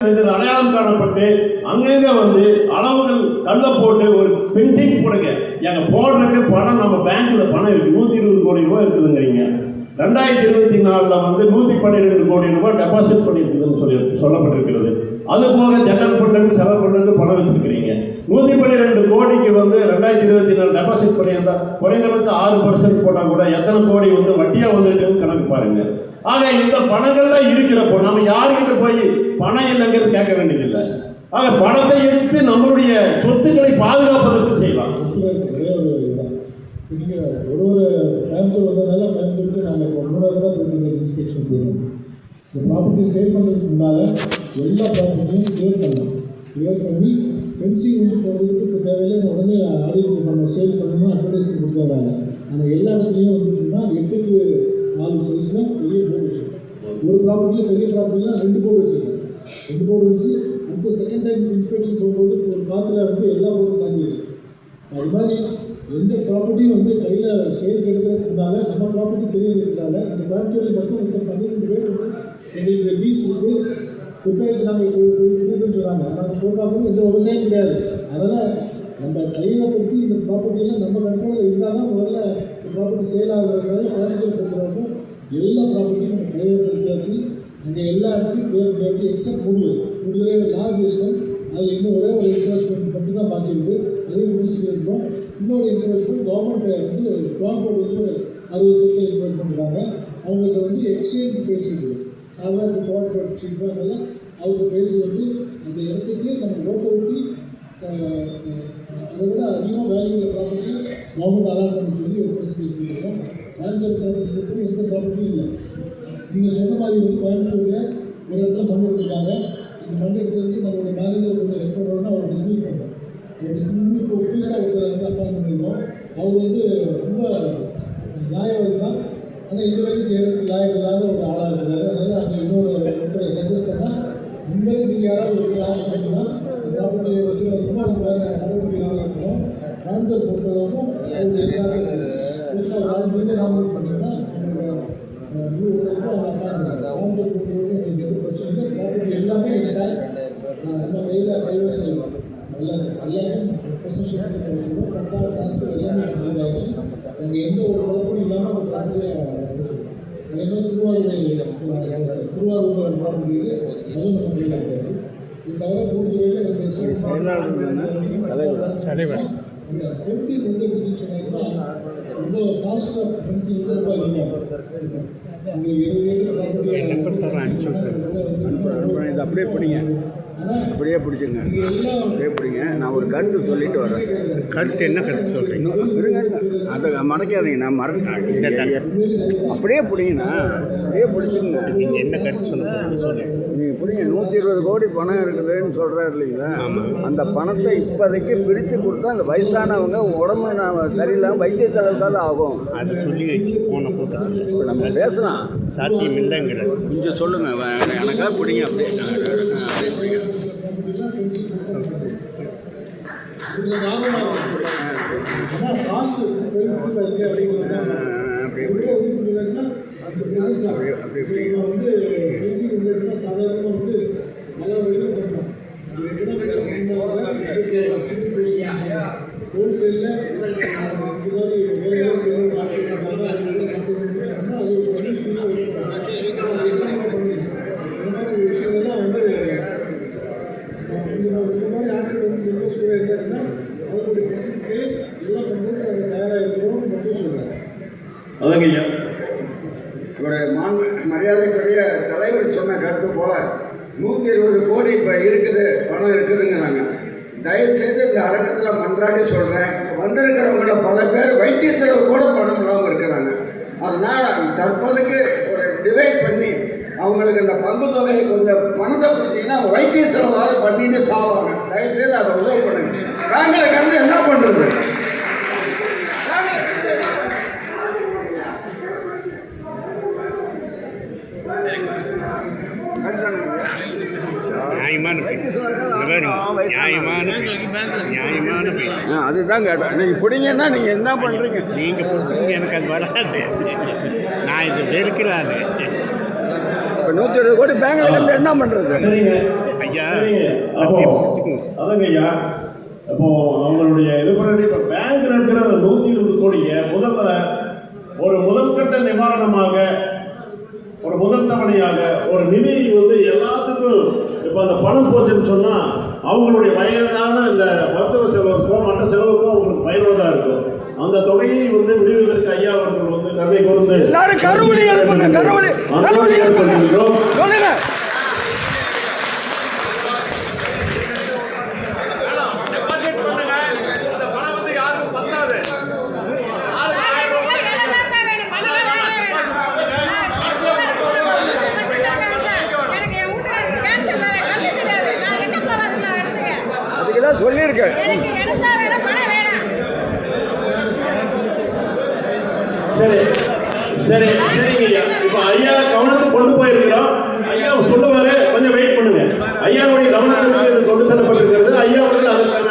அடையாளம் காணப்பட்டு அங்கங்க வந்து அளவுகள் கள்ள போட்டு ஒரு பென்சிங் போடுங்க. எங்க போடுறதுக்கு பணம் நம்ம பேங்க்ல பணம் இருக்கு, 120 கோடி ரூபாய் இருக்குதுங்கிறீங்க. 2024 வந்து 112 கோடி ரூபாய் டெபாசிட் பண்ணியிருக்குதுன்னு சொல்லப்பட்டிருக்கிறது. அது போக ஜெனரல் ஃபண்ட் செலவு பண்ணுறது பணம் வச்சிருக்கிறீங்க. 112 கோடிக்கு வந்து 2024 டெபாசிட் பண்ணியிருந்தா குறைந்தபட்சம் 6% போட்டால் கூட எத்தனை கோடி வந்து வட்டியாக வந்துருக்குன்னு கணக்கு பாருங்க. ஆக இந்த பணங்கள்லாம் இருக்கிறப்போ நம்ம யாருக்கிட்ட போய் பணம் இல்லைங்கிறது கேட்க வேண்டியதில்லை. ஆக பணத்தை எடுத்து நம்மளுடைய சொத்துக்களை பாதுகாப்பதற்கு செய்யலாம். நீங்கள் ஒரு பேங்க்கு வந்ததுனால பேங்க்கு நாங்கள் இப்போ 3வது தான் போயிட்டு இன்ஸ்பெக்ஷன் போயிடும். இந்த ப்ராப்பர்ட்டி சேல் பண்ணுறதுக்கு முன்னால் எல்லா ப்ராப்பர்ட்டியும் கிளியர் பண்ணி ஃபென்சிங் வந்து போகிறதுக்கு இப்போ தேவையில்லை. உடனே ஆடிட் பண்ண சேல் பண்ணணும் அட்வர்டைஸ்மெண்ட் கொடுத்ததுனால ஆனால் எல்லா இடத்துலையும் வந்துட்டுன்னா 8x4 சைஸில் பெரிய போர்டு வச்சுருக்கோம். ஒரு ப்ராப்பர்ட்டியில் பெரிய ப்ராப்பர்ட்டிலாம் 2 போர்டு வச்சுருக்கோம். 2 போர்டு வச்சு அடுத்த செகண்ட் டைம் இன்ஸ்பெக்ஷன் போகும்போது ஒரு காற்றுல வந்து எல்லா போர்டும் சாத்தியிருக்கு. அது மாதிரி எந்த ப்ராப்பர்ட்டியும் வந்து கையில் சேல் எடுக்கிறதுனால நம்ம ப்ராப்பர்ட்டி தெரியறதுனால இந்த பேங்க்குகளில் மட்டும் இந்த 12 பேர் வந்து எங்களுக்கு லீஸ் வந்து குத்தகைக்கு நாங்கள் கொடுக்குன்னு சொன்னாங்க. ஆனால் போட்டாலும் எந்த விவசாயம் கிடையாது. அதனால் நம்ம கையகப்படுத்தி இந்த ப்ராப்பர்ட்டியெல்லாம் நம்ம கண்ட்ரோலில் இருந்தால் தான் முதல்ல இந்த ப்ராப்பர்ட்டி சேல் ஆகிறதுனால பேங்க்குகள் பொறுத்தவரைக்கும் எல்லா ப்ராப்பர்ட்டியும் நம்ம கையகப்படுத்தியாச்சு. அங்கே எல்லா இடத்துலையும் கிளியர் பண்ணியாச்சு. எக்ஸப்ட் முடியவே லார்ஜ் எஸ்டம் அதில் இன்னும் ஒரே ஒரு என்க்ரோச்மெண்ட் மட்டும் தான் பாக்கி இருக்குது. அதையும் முடிச்சுட்டு இருக்கோம். இன்னொரு என்க்ரோச்மெண்ட் கவர்மெண்ட் வந்து ட்ரான்ஸ்போர்ட் வந்து 60 செக்டர் என்க்ரோச் பண்ணுறாங்க. அவங்களுக்கு வந்து எக்ஸ்சேஞ்ச் பேசிட்டு சாதாரண ப்ராடக்ட் வச்சுருப்பாங்கல்ல அவங்க பேசி வந்து அந்த இடத்துக்கு நம்ம ஓட்டை ஊட்டி அதை விட அதிகமாக வேல்யூ ப்ராப்பர்ட்டி கவர்மெண்ட் அலாட் பண்ணி சொல்லி ஒரு ப்ரெசிடென்ட் பண்ணியிருக்கோம். கோயம்புத்தூர் எந்த ப்ராப்பர்ட்டியும் இல்லை. நீங்கள் சொன்ன மாதிரி வந்து கோயம்புத்தூரில் ஒரு இடத்துல மண் எடுத்துருக்காங்க. இந்த மண் எடுத்துருக்கு நம்மளோட மேனேஜர் கொஞ்சம் ஹெல்ப் பண்ணுறோன்னா அவர் டிஸ்மிஸ் பண்ணுறோம். இப்போ புதுசாக ஒருத்தர் வந்து அப்பாயின் பண்ணியிருக்கோம். அவர் வந்து ரொம்ப நியாயவாதி தான். ஆனால் இது வரைக்கும் செய்கிறதுக்கு லாயக்கு இல்லாத ஒரு ஆளாக இருக்கிறாரு. அதனால் அந்த இன்னொரு ஒருத்தரை சஜஸ்ட் பண்ணால் உண்மையிலே நீங்கள் யாராவது ஒரு ஆள் சொன்னீங்கன்னா இந்த ப்ராப்பர்ட்டியை வச்சு இன்னொரு வேறு நடவடிக்கை இருக்கணும். கோயம்புத்தூர் பொறுத்தளவுக்கும் அவருடைய எச்சார்ஜ் புதுசாக ஒரு ஆள் நீங்கள் நாமினேட் பண்ணிங்கன்னா நம்மளுக்கு முழு ஒருத்தருக்கும் அவங்க அப்பாயின் பண்ணுறாங்க. கோயம்புத்தூர் பொறுத்தளவுக்கும் எங்களுக்கு எந்த பிரச்சனை இல்லை. ப்ராப்பர்ட்டி எல்லாமே நம்ம கையில் கைவசம் இருக்கும். எல்லாத்தையும் பொசிஷன் வச்சுருக்கோம். கரெக்டாக ட்ரான்ஸ்பர் எல்லாமே பண்ணியாச்சு. நாங்கள் எந்த ஒரு குழப்பமும் இல்லாமல் அந்த ப்ராப்பர்ட்டியை வச்சுருக்கோம். அதேமாதிரி திருவாரூர் ப்ராப்பர்ட்டி அதுவும் நம்ம கையில் இருக்காச்சு. இது தவிர கூடுதலில் அந்த அந்த ஃபென்சிங் வந்து எப்படின்னு சொன்னாச்சுன்னா ரொம்ப காஸ்ட் ஆஃப் ஃபென்சிங் வந்து ரொம்ப அதிகமாக உங்களுக்கு 20 ஏக்கர் ப்ராப்பர்ட்டி அப்படியே பிடிங்க, அப்படியே பிடிச்சிங்க, அப்படியே பிடிங்க. நான் ஒரு கருத்து சொல்லிட்டு வரேன். கருத்து என்ன கருத்து சொல்கிறீங்க? அதை மறைக்காதீங்க, நான் மறந்துட்டேன். அப்படியே பிடிங்கண்ணா, அப்படியே பிடிச்சிங்க. நீங்கள் என்ன கருத்து சொல்லுங்கள்? நீங்கள் பிடிங்க. 120 கோடி பணம் இருக்குதுன்னு சொல்கிறாரு இல்லைங்களா? அந்த பணத்தை இப்போதைக்கு பிரித்து கொடுத்தா அந்த வயசானவங்க உடம்பு சரியில்லாமல் வைத்திய செலவுக்காக ஆகும். அது சொல்லி வச்சு போன போட்டு இப்போ நம்ம பேசலாம். சாத்தியம் இல்லைங்கிற கொஞ்சம் சொல்லுங்கள். எனக்காக பிடிங்க, அப்படியே அப்படியே பிடிங்க. இதில் லாபமாக ஆனால் காஸ்ட்டு இருக்குது அப்படிங்கிறது தான் எப்படியே வந்து பண்ணிடுச்சுன்னா இந்த ப்ரெசன்ஸ் நம்ம வந்து ஃபென்சிங் இருந்துச்சுன்னா சாதாரணமாக வந்து நல்லா வெளியில் பண்ணுறோம். ஹோல்சேலில் இந்த மாதிரி வேலையெல்லாம் செய்யணும் காட்டுறாங்க. அது ஒரு தனி இந்த மாதிரி விஷயங்கள்லாம் வந்து இந்த மாதிரி ஆட்கள் வந்து இன்வெஸ்ட் கூட இருந்தாச்சுன்னா அவங்களுடைய ப்ரெசன்ஸ்க்கு எல்லாம் பண்ணுறது அதை தயாராக இருக்கிறோம்னு மட்டும் சொல்கிறாங்க. அதாங்க ஐயா, ஒரு மரியாதைக்குரிய தலைவர் சொன்ன கருத்து போல் 120 கோடி இப்போ இருக்குது, பணம் இருக்குதுங்கிறாங்க. தயவுசெய்து இந்த அரங்கத்தில் மன்றாடி சொல்கிறேன், வந்திருக்கிறவங்கள பல பேர் வைத்திய செலவு கூட பணம் இல்லாமல் இருக்கிறாங்க. அதனால் தற்போதைக்கு ஒரு டிவைட் பண்ணி அவங்களுக்கு இந்த பங்கு தொகையை கொஞ்சம் பணத்தை பிடிச்சிங்கன்னா வைத்திய செலவாக பண்ணிட்டு சாவாங்க. தயவுசெய்து அதை உதவி பண்ணுங்க. நாங்களுக்கு வந்து என்ன பண்ணுறது? அதுதான் கேட்டேன். நீங்கள் பிடிங்கன்னா நீங்கள் என்ன பண்ணுறீங்க? நீங்கள் பிடிச்சிங்க, எனக்கு அது வராது. நான் இது வெறுக்கிறாது. இப்போ 120 கோடி பேங்க்ல இருந்து என்ன பண்ணுறது? சரிங்க ஐயா, சரிங்க. அப்போ அதங்க ஐயா, அப்போ அவங்களுடைய இது பண்ணி இப்போ பேங்க்ல இருக்கிற அந்த 120 கோடியை முதல் கட்ட நிவாரணமாக, ஒரு முதல் தவணையாக ஒரு நிதி வந்து எல்லாத்துக்கும் இப்போ அந்த பணம் போச்சுன்னு சொன்னால் அவங்களுடைய வயதான இந்த மருத்துவ செலவுக்கோ மற்ற செலவுக்கோ அவங்களுக்கு பயனுள்ளதாக இருக்கும். அந்த தொகையை வந்து விடுவதற்கு ஐயா அவர்கள் வந்து கருணை கூர்ந்து எல்லாரும் கருவொலி எழுப்புங்க, கருவொலி ஏற்படுகின்றோம். சொல்லுங்க. அதுக்குதான் சொல்லியிருக்கேன். சரி சரி சரிங்க ஐயா. இப்போ ஐயா கவனத்துக்கு கொண்டு போயிருக்கிறோம். ஐயா சொல்லுவாரு, கொஞ்சம் வெயிட் பண்ணுங்க. ஐயாவுடைய கவனத்திற்கு இது கொண்டு செல்லப்பட்டிருக்கிறது. ஐயா அவர்கள் அதற்கான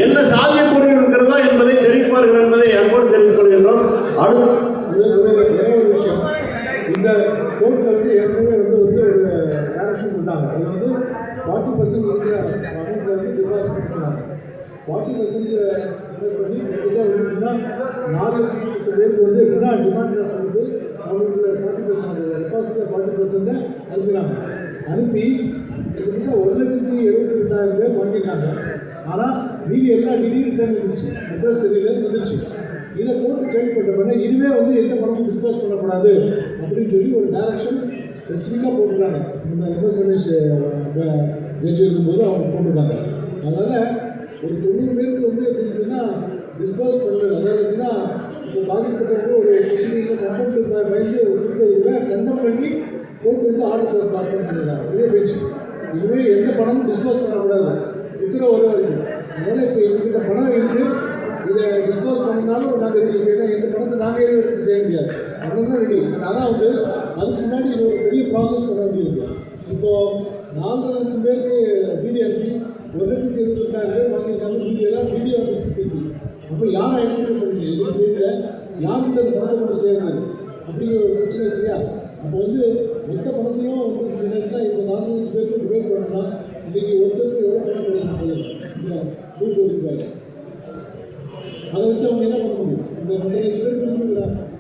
என்ன சாத்தியக்கூறு இருக்கிறதா என்பதை தெரிவிப்பார்கள் என்பதை அன்போடு தெரிவித்துக் கொள்கின்றோம். ஒரே ஒரு விஷயம், இந்த கோர்ட்டில் வந்து ஏற்கனவே ஒரு டைரக்ஷன் கொடுத்தாங்க. அது வந்து 40% இருக்கிற அமௌண்ட்டில் வந்து டிபாசிட் பண்ணாங்க. 40% பண்ணி கிட்டத்தட்ட எப்படின்னா 4 லட்சம் பேருக்கு வந்து எப்படின்னா டிமாண்ட் வந்து அவங்களுக்கு 40% டெபாசிட்டில் 40% அனுப்பினாங்க. அனுப்பி கிட்டத்தட்ட 1,78,000 பேர் வாங்கிட்டாங்க. ஆனால் மீதி எல்லா டிடி ரிட்டர்ன் வந்துருச்சு, அட்ரஸ் சரியில்லைன்னு வந்துருச்சு. இதை கோர்ட்டு கேள்விப்பட்டப்பட இனிமே வந்து எந்த பணமும் டிஸ்போஸ் பண்ணக்கூடாது அப்படின்னு சொல்லி ஒரு டைரக்ஷன் ஸ்பெசிஃபிக்காக போட்டிருக்காங்க. இந்த எம்எஸ் ரமேஷ் ஜட்ஜி இருக்கும்போது அவங்க போட்டிருக்காங்க. அதனால் ஒரு 90 பேருக்கு வந்து எப்படின்னு சொன்னால் டிஸ்போஸ் பண்ணுறது, அதாவது எப்படின்னா இப்போ பாதிக்கப்பட்டவங்க ஒரு ப்ரொசீடியூஸில் கண்டெம்ட் பயந்து கொடுத்ததுல கண்டெம் பண்ணி கோர்ட்டு வந்து ஆர்டர் பார்க்கணும் பண்ணிடுறாங்க. இதே பெஞ்ச் இனிமேல் எந்த பணமும் டிஸ்போஸ் பண்ணக்கூடாது உத்தரவு வர வரைக்கும். அதனால் இப்போ எங்ககிட்ட பணம் இருக்குது, இதை டிஸ்போஸ் பண்ணினாலும் நாங்கள் எங்களுக்கு ஏன்னா இந்த பணத்தை நாங்கள் எதுவும் எடுத்து செய்ய முடியாது, அதனால ரெடி. ஆனால் வந்து அதுக்கு முன்னாடி இது ஒரு பெரிய ப்ராசஸ் பண்ண வேண்டியிருக்கு. இப்போது 4 லட்சம் பேருக்கு வீடியோ அனுப்பி 1,78,000 பேர் வாங்கியிருக்காங்க. வீடியோலாம் வீடியோ வந்துருச்சு திருப்பி. அப்போ யாரை ஐடென்டிஃபை பண்ணுறீங்க? எங்களுக்கு தெரியல யாருக்கு அந்த பணத்தை கொண்டு சேர்ந்தது அப்படிங்கிற ஒரு பிரச்சனை இல்லையா? அப்போ வந்து மொத்த பணத்தையும் வந்து இந்த நேரத்தில் இந்த 4 லட்சம் பேருக்கு டிவைட் பண்ணோம்னா இன்றைக்கி ஒருத்தருக்கு எவ்வளோ பணம் கிடைக்கும் இந்த ரூட் ஒதுக்குவாங்க. அதை வச்சு அவங்க என்ன பண்ண முடியும்? இந்த 2 லட்சம் பேருக்கு திரும்பி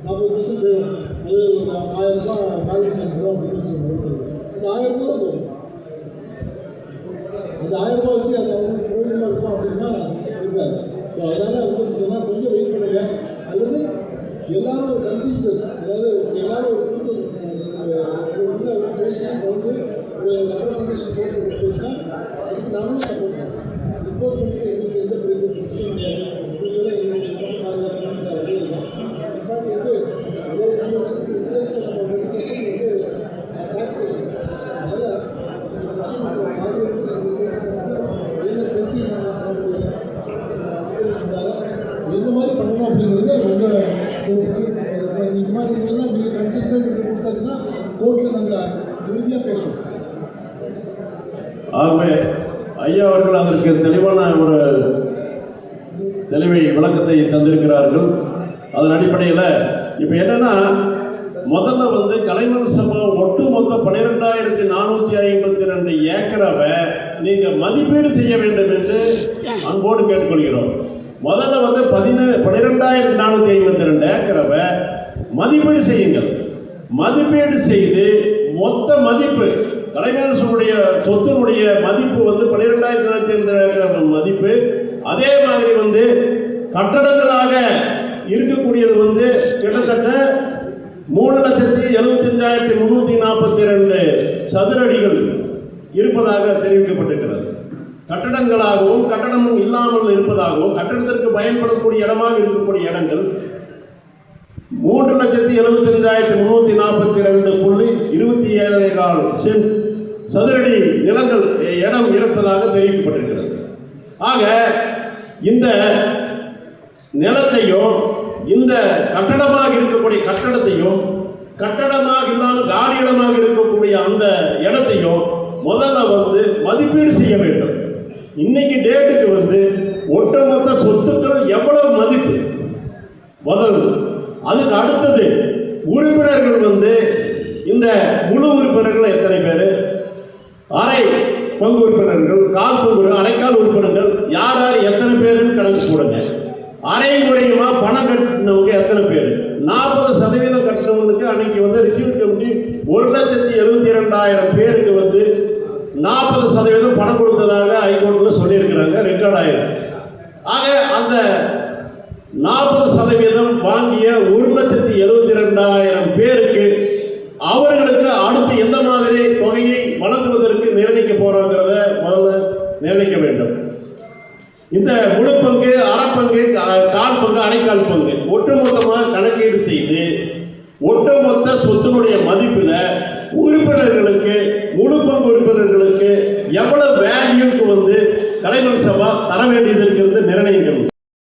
40% போயிடும். அது ஒரு 1000 ரூபாய் பேலன்ஸ் ஆகிடும் அப்படின்னு வச்சு அந்த 1000 ரூபா தான் போகும். அந்த 1000 ரூபா வச்சு அது அவங்களுக்கு பிரயோஜனமாக இருக்கும் அப்படின்னா இருக்காது. ஸோ அதனால் வந்து கொஞ்சம் வெயிட் பண்ணுங்க. அல்லது எல்லாரும் ஒரு கன்சென்சஸ், அதாவது எல்லாரும் ஒரு உள்ள பேசி வந்து ஒரு ரெப்ரசன்டேஷன் போட்டு பேசினா அதுக்கு நாமளும் சப்போர்ட் பண்ணுவோம். ரிப்போர்ட் பண்ணி எங்களுக்கு எந்த பெரிய பிரச்சனையும் கிடையாது. அப்படிங்கிற எங்களுக்கு பாதுகாப்பு ரெடி இருக்கும். இன்ஃபேக்ட் வந்து ஒரு 2 வருஷத்துக்கு இன்ட்ரெஸ்ட் நம்ம 20% வந்து டேக்ஸ் கிடைக்கும். அதனால் எந்த மாதிரி பண்ணணும் அப்படிங்கிறது உங்கள் இந்த மாதிரி இதெல்லாம் நீங்கள் கன்சென்சஸ் கொடுத்தாச்சுன்னா கோர்ட்டில் நாங்கள் உறுதியாக பேசுவோம். ஆகவே ஐயா அவர்கள் அதற்கு தெளிவான ஒரு விளக்கத்தை தந்திருக்கிறார்கள். அதன் அடிப்படையில் இப்போ என்னென்னா, முதல்ல வந்து கலைமகள் சபா ஒட்டுமொத்த 12,452 ஏக்கராவை நீங்கள் மதிப்பீடு செய்ய வேண்டும் என்று அன்போடு கேட்டுக்கொள்கிறோம். முதல்ல வந்து 12,452 ஏக்கராவை மதிப்பீடு செய்யுங்கள். மதிப்பீடு செய்து மொத்த மதிப்பு கலைமகளுடைய சொத்தினுடைய மதிப்பு வந்து 12,452 ஏக்கர் மதிப்பு. அதே மாதிரி வந்து கட்டடங்களாக இருக்கக்கூடியது வந்து கிட்டத்தட்ட 3,75,342 சதுர அடிகள் இருப்பதாக தெரிவிக்கப்பட்டிருக்கிறது. கட்டடங்களாகவும் கட்டடமும் இல்லாமல் இருப்பதாகவும் கட்டடத்திற்கு பயன்படக்கூடிய இடமாக இருக்கக்கூடிய இடங்கள் 3,75,342.27 சதுரடி நிலங்கள் இடம் இருப்பதாக தெரிவிக்கப்பட்டிருக்கிறது. ஆக இந்த நிலத்தையும் இந்த கட்டடமாக இருக்கக்கூடிய கட்டடத்தையும் கட்டடமாக இல்லாமல் காலி இடமாக இருக்கக்கூடிய அந்த இடத்தையும் முதல்ல வந்து மதிப்பீடு செய்ய வேண்டும். இன்னைக்கு டேட்டுக்கு வந்து ஒட்டுமொத்த சொத்துக்கள் எவ்வளவு மதிப்பு முதல், அதுக்கு அடுத்தது உறுப்பினர்கள் வந்து இந்த முழு உறுப்பினர்கள் எத்தனை பேர், அரை பங்கு உறுப்பினர்கள், கால் பங்கு, அரைக்கால் உறுப்பினர்கள் யார் யார் எத்தனை பேருன்னு கணக்கு போடுங்க. அரை முறையுமா பணம் கட்டினவங்க எத்தனை பேர்? 40% கட்டினவங்களுக்கு அன்னைக்கு வந்து ரிசீவ் கமிட்டி 1,72,000 பேருக்கு வந்து 40% பணம் கொடுத்ததாக ஹைகோர்ட்டில் சொல்லியிருக்கிறாங்க, ரெக்கார்ட் ஆயிரம். ஆக அந்த 40% வாங்கிய 1,72,000 பேருக்கு அவர்களுக்கு அடுத்து எந்த மாதிரி தொகையை வழங்குவதற்கு நிர்ணயிக்க போறோங்கிறத முதல்ல நிர்ணயிக்க வேண்டும். இந்த முழு பங்கு, அரைப்பங்கு, கால் பங்கு, அரைக்கால் பங்கு ஒட்டுமொத்தமாக கணக்கீடு செய்து ஒட்டுமொத்த சொத்தினுடைய மதிப்பில் உறுப்பினர்களுக்கு, முழு பங்கு உறுப்பினர்களுக்கு எவ்வளவு வேல்யூக்கு வந்து கலைமன் சபா தர வேண்டியது இருக்கிறது நிர்ணயிக்கணும்.